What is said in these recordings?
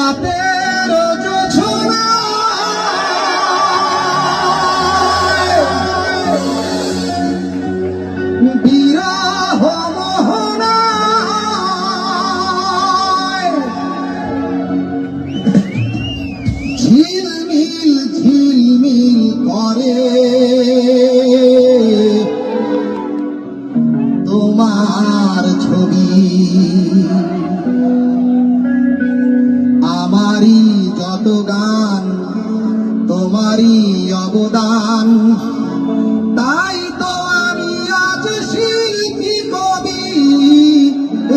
রাতের জোছনায় বিরহ মোহনায় ঝিলমিল ঝিলমিল করে তোমার ছবি। আমারই যত গান তোমারই অবদান, তাই তো আমি আজ শিল্পী কবি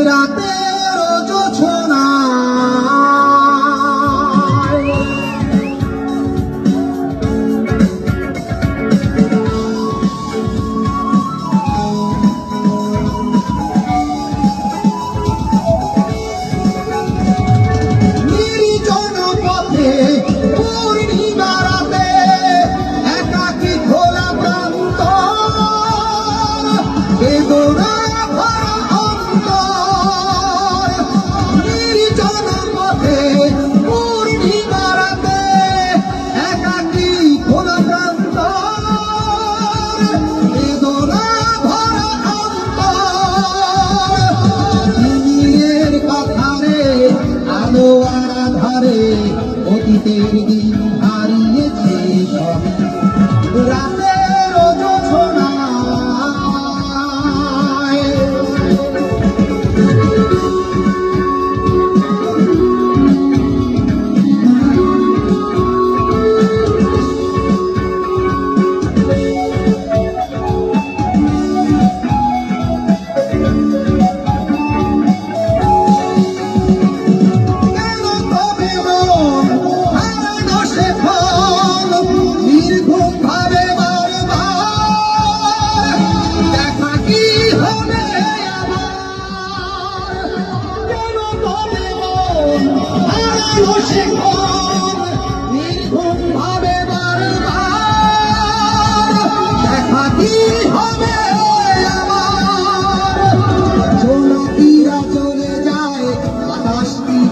রাতের জোছনায়। অতীতের দিন হারিয়েছে সবই রাতের জোছনায়।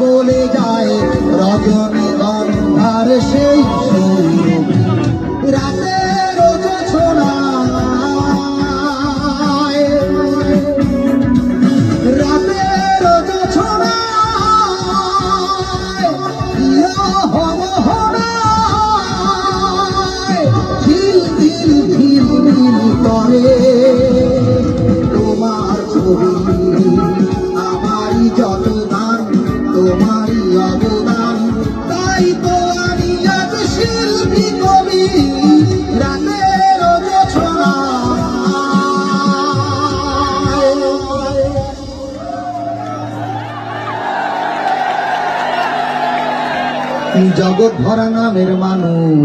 বলে যায় রজনীগন্ধার সেই রাতের জোছনায়, রাতের জোছনায় বিরহ মোহনায় ঝিলমিল ঝিলমিল করে তোমার ছবি। আমারই যত গান তোমারই অবদান, তাই তো আমি আজ শিল্পী কবি রাতের জোছনায়। জগৎ ভরা নামের মানুষ।